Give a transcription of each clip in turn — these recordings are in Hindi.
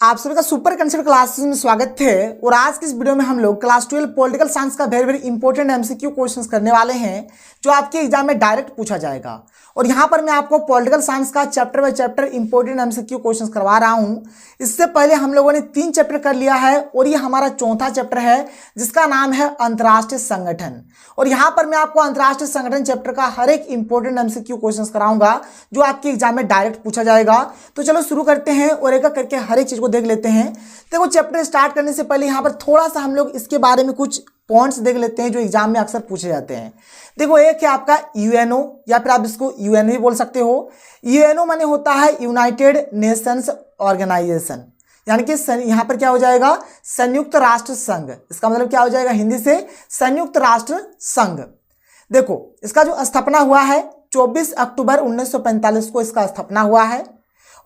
आप सभी का सुपर कंसेप्ट क्लासेस में स्वागत है। और आज की इस वीडियो में हम लोग क्लास 12 पॉलिटिकल साइंस का वेरी इंपॉर्टेंट एमसीक्यू क्वेश्चंस करने वाले हैं जो आपके एग्जाम में डायरेक्ट पूछा जाएगा। और यहाँ पर मैं आपको पॉलिटिकल साइंस का chapter by chapter important MCQ questions करवा रहा हूँ। इससे पहले हम लोगों ने 3 चैप्टर कर लिया है और ये हमारा चौथा चैप्टर है जिसका नाम है अंतर्राष्ट्रीय संगठन। और यहाँ पर मैं आपको अंतर्राष्ट्रीय संगठन चैप्टर का हर एक इंपॉर्टेंट एमसीक्यू क्वेश्चंस कराऊंगा जो आपके एग्जाम में डायरेक्ट पूछा जाएगा। तो चलो शुरू करते हैं और एक करके हर एक चीज को देख लेते हैं। देखो चैप्टर स्टार्ट करने से पहले यहाँ पर थोड़ा सा हम लोग इसके बारे में कुछ पॉइंट्स देख लेते हैं जो एग्जाम में अक्सर पूछे जाते हैं। देखो एक है आपका यूएनओ या फिर आप इसको यूएन भी बोल सकते हो। यूएनओ माने होता है यूनाइटेड नेशंस ऑर्गेनाइजेशन, यानी कि यहाँ पर क्या हो जाएगा संयुक्त राष्ट्र संघ। इसका मतलब क्या हो जाएगा हिंदी से संयुक्त राष्ट्र संघ। देखो इसका जो स्थापना हुआ है 24 अक्टूबर 1945 को इसका स्थापना हुआ है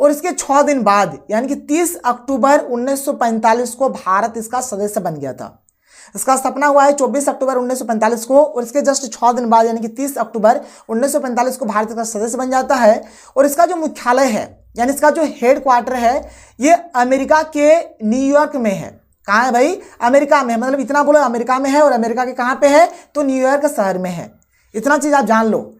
और इसके 6 दिन बाद यानी कि 30 अक्टूबर 1945 को भारत इसका सदस्य बन गया था। इसका स्थापना हुआ है 24 अक्टूबर 1945 को और इसके जस्ट 6 दिन बाद यानी कि 30 अक्टूबर 1945 को भारत का सदस्य बन जाता है। और इसका जो मुख्यालय है यानी इसका जो हेड क्वार्टर है ये अमेरिका के न्यूयॉर्क में है। कहाँ है भाई? अमेरिका में है। मतलब इतना बोलो अमेरिका में है और अमेरिका के कहाँ पे है तो न्यूयॉर्क शहर में है। इतना चीज आप जान लो।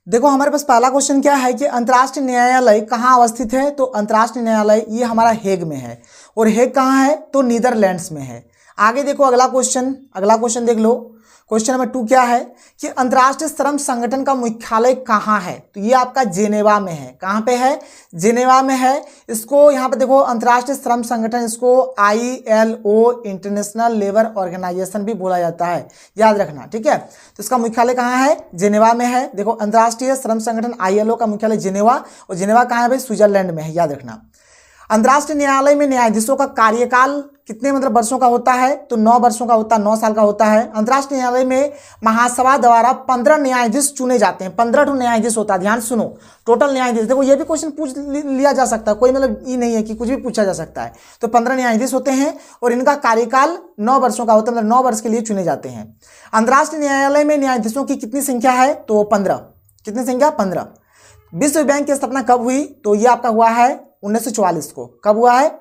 देखो हमारे पास पहला क्वेश्चन क्या है कि अंतर्राष्ट्रीय न्यायालय कहाँ अवस्थित है, तो अंतर्राष्ट्रीय न्यायालय ये हमारा हेग में है। और हेग कहाँ है तो नीदरलैंड्स में है। आगे देखो अगला क्वेश्चन देख लो। क्वेश्चन नंबर 2 क्या है कि अंतर्राष्ट्रीय श्रम संगठन का मुख्यालय कहाँ है, तो ये आपका जेनेवा में है। कहाँ पे है? जेनेवा में है। इसको यहाँ पे देखो अंतर्राष्ट्रीय श्रम संगठन इसको ILO इंटरनेशनल लेबर ऑर्गेनाइजेशन भी बोला जाता है, याद रखना, ठीक है। तो इसका मुख्यालय कहाँ है? जेनेवा में है। देखो अंतर्राष्ट्रीय श्रम संगठन ILO का मुख्यालय जेनेवा, और जेनेवा कहाँ है भाई? स्विट्जरलैंड में है, याद रखना। अंतर्राष्ट्रीय न्यायालय में न्यायाधीशों का कार्यकाल कितने मतलब वर्षों का होता है तो 9 वर्षों का होता है, 9 साल का होता है। अंतर्राष्ट्रीय न्यायालय में महासभा द्वारा 15 न्यायाधीश चुने जाते हैं। 15 न्यायाधीश होता है, ध्यान सुनो, टोटल न्यायाधीश। देखो ये भी क्वेश्चन पूछ लिया जा सकता है, कोई मतलब ये नहीं है कि कुछ भी पूछा जा सकता है। तो 15 न्यायाधीश होते हैं और इनका कार्यकाल 9 वर्षों का होता है, मतलब 9 वर्ष के लिए चुने जाते हैं। अंतर्राष्ट्रीय न्यायालय में न्यायाधीशों की कितनी संख्या है तो 15। कितनी संख्या? 15। विश्व बैंक की स्थापना कब हुई तो ये आपका हुआ है 1944 को। कब हुआ है?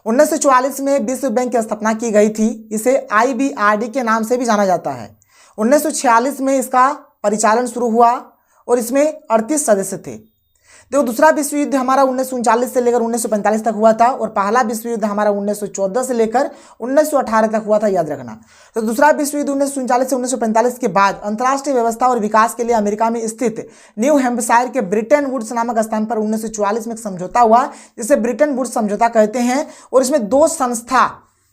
1944 में विश्व बैंक की स्थापना की गई थी। इसे IBRD के नाम से भी जाना जाता है। 1946 में इसका परिचालन शुरू हुआ और इसमें 38 सदस्य थे। देखो दूसरा विश्व युद्ध हमारा 1939 से लेकर 1945 तक हुआ था और पहला विश्व युद्ध हमारा 1914 से लेकर 1918 तक हुआ था, याद रखना। तो दूसरा विश्व युद्ध 1939 से 1945 के बाद अंतर्राष्ट्रीय व्यवस्था और विकास के लिए अमेरिका में स्थित न्यू हैम्पशायर के ब्रिटेन वुड्स नामक स्थान पर 1944 में एक समझौता हुआ जिसे ब्रिटेन वुड्स समझौता कहते हैं। और इसमें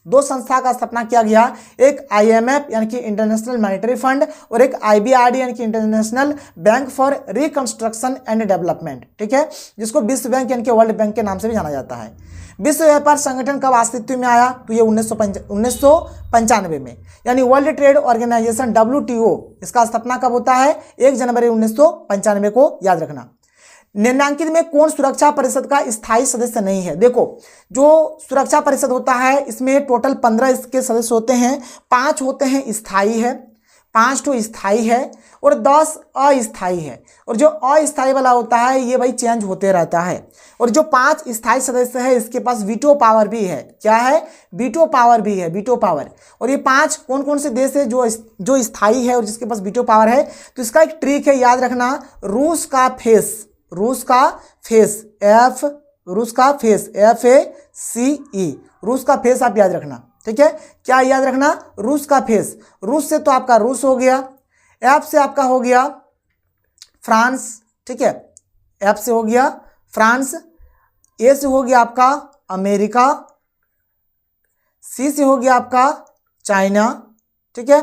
दो संस्था का स्थापना किया गया, एक IMF यानी कि इंटरनेशनल मॉनेटरी फंड और एक IBRD यानी कि international bank for reconstruction and development, ठीक है, जिसको विश्व बैंक यानी कि वर्ल्ड बैंक के नाम से भी जाना जाता है। विश्व व्यापार संगठन कब अस्तित्व में आया तो ये 1995 में, यानी वर्ल्ड ट्रेड ऑर्गेनाइजेशन WTO इसका स्थापना कब होता है 1 जनवरी 1995 को, याद रखना। निम्नांकित में कौन सुरक्षा परिषद का स्थायी सदस्य नहीं है? देखो जो सुरक्षा परिषद होता है इसमें टोटल 15 इसके सदस्य होते हैं। 5 होते हैं स्थायी है, 5 तो स्थायी है और 10 अस्थायी है। और जो अस्थायी वाला होता है ये भाई चेंज होते रहता है। और जो 5 स्थायी सदस्य है इसके पास वीटो पावर भी है। क्या है? वीटो पावर भी है, वीटो पावर। और ये 5 कौन कौन से देश है जो स्थायी है और जिसके पास वीटो पावर है? तो इसका एक ट्रिक है, याद रखना, रूस का फेस FACE, रूस का फेस आप याद रखना, ठीक है। क्या याद रखना? रूस का फेस। रूस से तो आपका रूस हो गया, F से आपका हो गया फ्रांस, ठीक है, F से हो गया फ्रांस, A से हो गया आपका अमेरिका, C से हो गया आपका चाइना, ठीक है,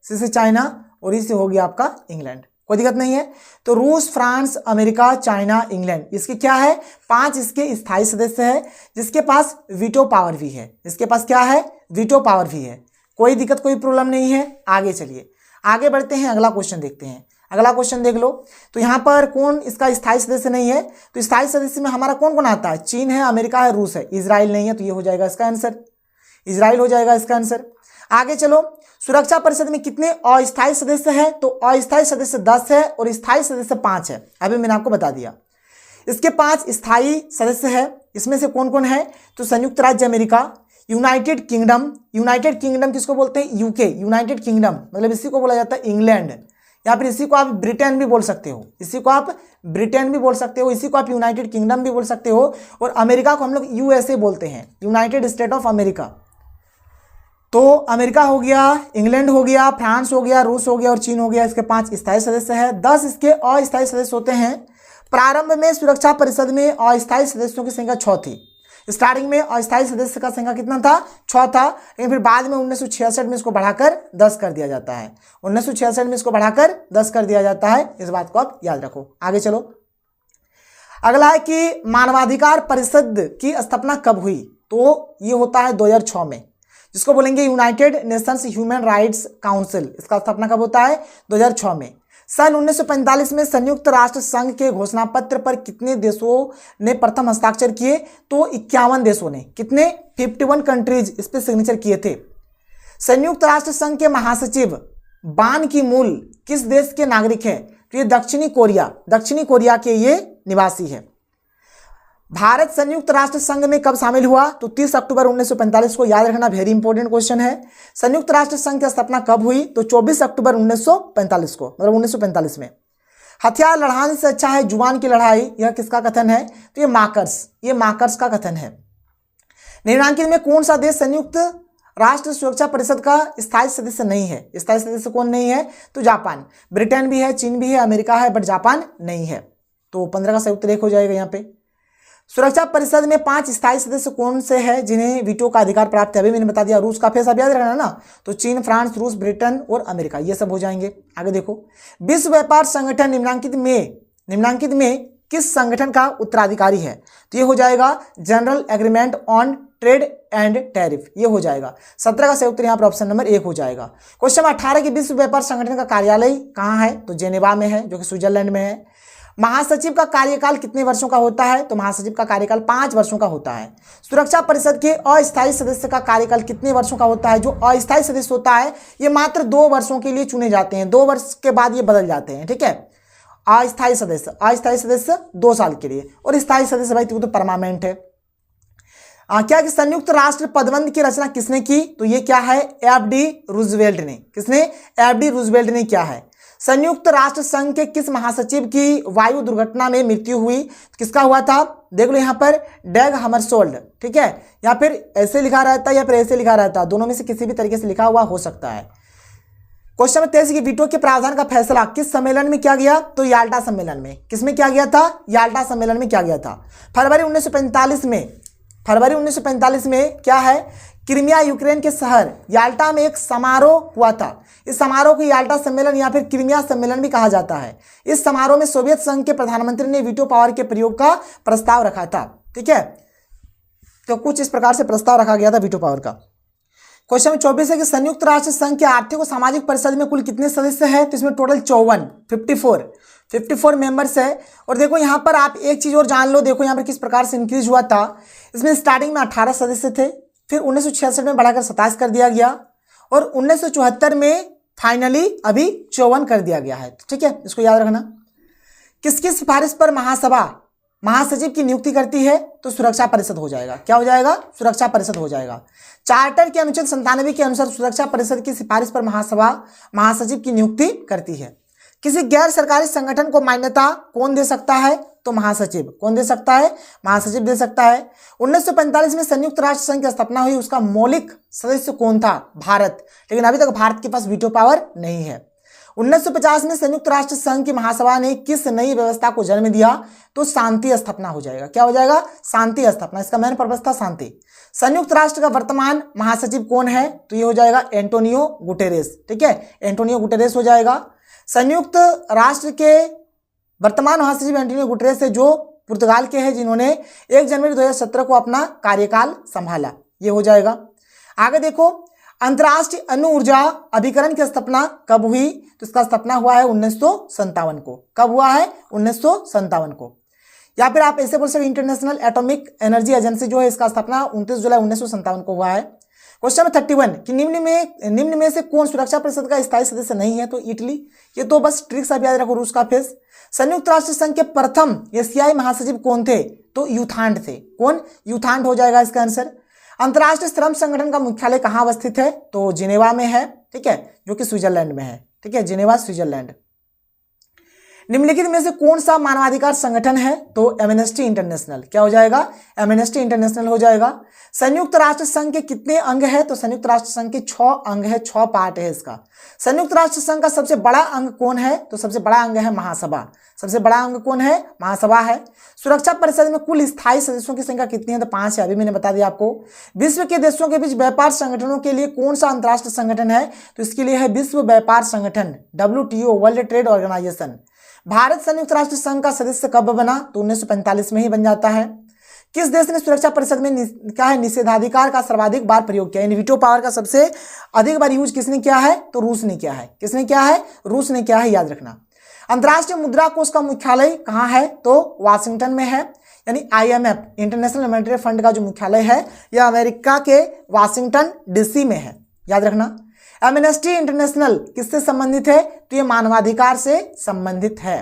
C से चाइना, और E से हो गया आपका इंग्लैंड। कोई दिक्कत नहीं है। तो रूस, फ्रांस, अमेरिका, चाइना, इंग्लैंड, इसके क्या है 5 इसके स्थायी सदस्य है जिसके पास वीटो पावर भी है। इसके पास क्या है? वीटो पावर भी है। कोई दिक्कत कोई प्रॉब्लम नहीं है। आगे चलिए, आगे बढ़ते हैं, अगला क्वेश्चन देखते हैं। अगला क्वेश्चन देख लो। तो यहाँ पर कौन इसका स्थायी सदस्य नहीं है? तो स्थायी सदस्य में हमारा कौन कौन आता है? चीन है, अमेरिका है, रूस है, इजराइल नहीं है। तो ये हो जाएगा इसका आंसर, इजराइल हो जाएगा इसका आंसर। आगे चलो, सुरक्षा परिषद में कितने अस्थायी सदस्य हैं? तो अस्थायी सदस्य 10 है और स्थायी सदस्य 5 है। अभी मैंने आपको बता दिया। इसके 5 स्थायी सदस्य है इसमें से कौन कौन है? तो संयुक्त राज्य अमेरिका, यूनाइटेड किंगडम किसको बोलते हैं? यूके, यूनाइटेड किंगडम मतलब इसी को बोला जाता है इंग्लैंड, या फिर इसी को आप ब्रिटेन भी बोल सकते हो, इसी को आप ब्रिटेन भी बोल सकते हो, इसी को आप यूनाइटेड किंगडम भी बोल सकते हो, और अमेरिका को हम लोग यूएसए बोलते हैं, यूनाइटेड स्टेट ऑफ अमेरिका। तो अमेरिका हो गया, इंग्लैंड हो गया, फ्रांस हो गया, रूस हो गया और चीन हो गया। इसके 5 स्थायी सदस्य हैं, 10 इसके अस्थायी सदस्य होते हैं। प्रारंभ में सुरक्षा परिषद में अस्थायी सदस्यों की संख्या 6 थी। स्टार्टिंग में अस्थायी सदस्य का संख्या कितना था? 6 था, लेकिन फिर बाद में 1966 में इसको बढ़ाकर 10 कर दिया जाता है। 1966 में इसको बढ़ाकर 10 कर दिया जाता है, इस बात को आप याद रखो। आगे चलो, अगला है कि मानवाधिकार परिषद की स्थापना कब हुई? तो ये होता है 2006 में, जिसको बोलेंगे United Nations human rights council. इसका स्थापना कब होता है? 2006 में। सन 1945 में संयुक्त राष्ट्र संघ के घोषणा पत्र पर कितने देशों ने प्रथम हस्ताक्षर किए? तो 51 देशों ने। कितने? 51 कंट्रीज इस पर सिग्नेचर किए थे। संयुक्त राष्ट्र संघ के महासचिव बान की मूल किस देश के नागरिक हैं? तो ये दक्षिणी कोरिया के ये निवासी है। भारत संयुक्त राष्ट्र संघ में कब शामिल हुआ? तो 30 अक्टूबर 1945 को, याद रखना, वेरी इंपॉर्टेंट क्वेश्चन है। संयुक्त राष्ट्र संघ की स्थापना कब हुई? तो 24 अक्टूबर 1945 को, मतलब 1945 में। हथियार लड़ाने से अच्छा है जुबान की लड़ाई, यह किसका कथन है? तो ये मार्कस का कथन है। निम्नांकित में कौन सा देश संयुक्त राष्ट्र सुरक्षा परिषद का स्थायी सदस्य नहीं है? स्थायी सदस्य कौन नहीं है? तो जापान। ब्रिटेन भी है, चीन भी है, अमेरिका है, बट जापान नहीं है। तो 15 का सही उत्तर 1 हो जाएगा यहाँ पे। सुरक्षा परिषद में 5 स्थायी सदस्य कौन से हैं जिन्हें वीटो का अधिकार प्राप्त है? अभी मैंने बता दिया, रूस का फेस आप याद रखना ना, तो चीन, फ्रांस, रूस, ब्रिटेन और अमेरिका, ये सब हो जाएंगे। आगे देखो, विश्व व्यापार संगठन निम्नांकित में किस संगठन का उत्तराधिकारी है? तो ये हो जाएगा general agreement on trade and tariff, ये हो जाएगा। 17 का सही उत्तर यहाँ पर ऑप्शन नंबर 1 हो जाएगा। क्वेश्चन 18 की विश्व व्यापार संगठन का कार्यालय कहाँ है? तो जेनेवा में है, जो कि स्विट्जरलैंड में है। महासचिव का कार्यकाल कितने वर्षों का होता है? तो महासचिव का कार्यकाल 5 वर्षों का होता है। सुरक्षा परिषद के अस्थायी सदस्य का कार्यकाल कितने वर्षों का होता है? जो अस्थायी सदस्य होता है ये मात्र 2 वर्षों के लिए चुने जाते हैं, 2 वर्ष के बाद ये बदल जाते हैं, ठीक है। अस्थायी सदस्य 2 साल के लिए, और स्थायी सदस्य भाई तो परमानेंट है। क्या कि संयुक्त राष्ट्र पदबंध की रचना किसने की? तो ये क्या है? एफ.डी. रूजवेल्ट ने। किसने? एफ.डी. रूजवेल्ट ने क्या है। संयुक्त राष्ट्र संघ के किस महासचिव की वायु दुर्घटना में मृत्यु हुई? तो किसका हुआ था? देख लो यहाँ पर, डैग हमरशोल्ड, ठीक है, या फिर ऐसे लिखा रहता है या फिर ऐसे लिखा रहता है, दोनों में से किसी भी तरीके से लिखा हुआ हो सकता है। क्वेश्चन नंबर 23 की वीटो के प्रावधान का फैसला किस सम्मेलन में किया गया? तो याल्टा सम्मेलन में। किसमें किया गया था? याल्टा सम्मेलन में किया गया था। फरवरी 1945 में क्या है? क्रीमिया यूक्रेन के शहर याल्टा में एक समारोह हुआ था। इस समारोह को याल्टा सम्मेलन या फिर क्रीमिया सम्मेलन भी कहा जाता है। इस समारोह में सोवियत संघ के प्रधानमंत्री ने वीटो पावर के प्रयोग का प्रस्ताव रखा था, ठीक है। तो कुछ इस प्रकार से प्रस्ताव रखा गया था वीटो पावर का। क्वेश्चन 24 है कि संयुक्त राष्ट्र संघ के आर्थिक और सामाजिक परिषद में कुल कितने सदस्य हैं? तो इसमें टोटल 54 मेंबर्स है। और देखो यहाँ पर आप एक चीज और जान लो, देखो यहाँ पर किस प्रकार से इंक्रीज हुआ था। इसमें स्टार्टिंग में 18 सदस्य थे, फिर 1966 में बढ़ाकर 27 कर दिया गया, और 1974 में फाइनली अभी 54 कर दिया गया है, ठीक है, इसको याद रखना। किसकी सिफारिश पर महासचिव की नियुक्ति करती है? तो सुरक्षा परिषद हो जाएगा। क्या हो जाएगा? सुरक्षा परिषद हो जाएगा। चार्टर के अनुच्छेद 97 के अनुसार सुरक्षा परिषद की सिफारिश पर महासचिव की नियुक्ति करती है। किसी गैर सरकारी संगठन को मान्यता कौन दे सकता है? तो महासचिव। कौन दे सकता है? महासचिव दे सकता है। 1945 में संयुक्त राष्ट्र संघ की स्थापना हुई, उसका मौलिक सदस्य कौन था? भारत। लेकिन अभी तक भारत के पास वीटो पावर नहीं है। 1950 में संयुक्त राष्ट्र संघ की महासभा ने किस नई व्यवस्था को जन्म दिया? तो शांति स्थापना हो जाएगा। क्या हो जाएगा? शांति स्थापना। इसका मेन पर्पस था शांति। संयुक्त राष्ट्र का वर्तमान महासचिव कौन है? तो ये हो जाएगा एंटोनियो गुटेरेस, ठीक है, एंटोनियो गुटेरेस हो जाएगा। संयुक्त राष्ट्र के वर्तमान महासचिव एंटोनियो गुटेरेस है, जो पुर्तगाल के हैं, जिन्होंने 1 जनवरी 2017 को अपना कार्यकाल संभाला। ये हो जाएगा। आगे देखो, अंतर्राष्ट्रीय अणु ऊर्जा अभिकरण की स्थापना कब हुई? तो इसका स्थापना हुआ है 1957 को। कब हुआ है? 1957 को। या फिर आप ऐसे बोल सकते, इंटरनेशनल एटॉमिक एनर्जी एजेंसी जो है, इसका स्थापना 29 जुलाई 1957 को हुआ है। क्वेश्चन नंबर 31 कि निम्न में से कौन सुरक्षा परिषद का स्थायी सदस्य नहीं है? तो इटली। ये तो बस ट्रिक्स आप याद रखो, रूस का फेस। संयुक्त राष्ट्र संघ के प्रथम एशियाई महासचिव कौन थे? तो यूथांड थे। कौन? यूथांड हो जाएगा इसका आंसर। अंतर्राष्ट्रीय श्रम संगठन का मुख्यालय कहाँ अवस्थित है? तो जिनेवा में है, ठीक है, जो कि स्विट्जरलैंड में है, ठीक है, जिनेवा स्विट्जरलैंड। निम्नलिखित में से कौन सा मानवाधिकार संगठन है? तो एमनेस्टी इंटरनेशनल। क्या हो जाएगा? एमनेस्टी इंटरनेशनल हो जाएगा। संयुक्त राष्ट्र संघ के कितने अंग है? तो संयुक्त राष्ट्र संघ के 6 अंग है, 6 पार्ट है इसका। संयुक्त राष्ट्र संघ का सबसे बड़ा अंग कौन है? तो सबसे बड़ा अंग है महासभा। सबसे बड़ा अंग कौन है? महासभा है। सुरक्षा परिषद में कुल स्थायी सदस्यों की संख्या कितनी है? तो 5 है, अभी मैंने बता दिया आपको। विश्व के देशों के बीच व्यापार संगठनों के लिए कौन सा अंतर्राष्ट्रीय संगठन है? तो इसके लिए है विश्व व्यापार संगठन, WTO, world trade organisation. Bharat संयुक्त राष्ट्र संघ का सदस्य कब बना? तो 1945 में ही बन जाता है। किस देश ने सुरक्षा परिषद में क्या है निषेधाधिकार का सर्वाधिक बार प्रयोग किया? वीटो पावर का सबसे अधिक बार यूज किसने किया है? तो रूस ने किया है। किसने किया है? रूस ने किया है, याद रखना। अंतर्राष्ट्रीय मुद्रा कोष का मुख्यालय कहाँ है? तो वाशिंगटन में है। यानी IMF, इंटरनेशनल मॉनेटरी फंड का जो मुख्यालय है यह अमेरिका के वाशिंगटन DC में है, याद रखना। एमनेस्टी इंटरनेशनल किससे संबंधित है? तो ये मानवाधिकार से संबंधित है।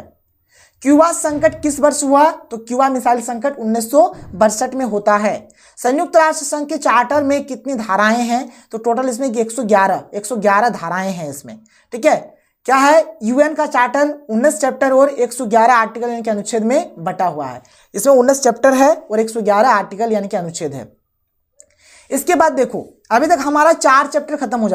क्यूबा संकट किस वर्ष हुआ? तो क्यूबा मिसाइल संकट 1962 में होता है। संयुक्त राष्ट्र संघ के चार्टर में कितनी धाराएं हैं? तो टोटल इसमें 111 धाराएं हैं इसमें, ठीक है। क्या है? UN का चार्टर 19 चैप्टर और 111 आर्टिकल यानी कि अनुच्छेद में बटा हुआ है। इसमें 19 चैप्टर है और 111 आर्टिकल यानी कि अनुच्छेद है। इसके बाद देखो, अभी तक हमारा 4 चैप्टर खत्म हो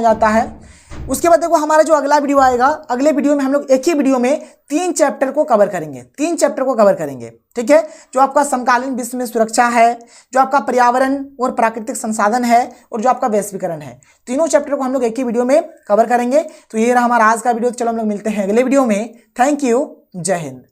जाता है। उसके बाद देखो हमारा जो अगला वीडियो आएगा, अगले वीडियो में हम लोग एक ही वीडियो में 3 चैप्टर को कवर करेंगे, ठीक है। जो आपका समकालीन विश्व में सुरक्षा है, जो आपका पर्यावरण और प्राकृतिक संसाधन है, और जो आपका वैश्वीकरण है, तीनों चैप्टर को हम लोग एक ही वीडियो में कवर करेंगे। तो ये रहा हमारा आज का वीडियो। चलो हम लोग मिलते हैं अगले वीडियो में। थैंक यू, जय हिंद।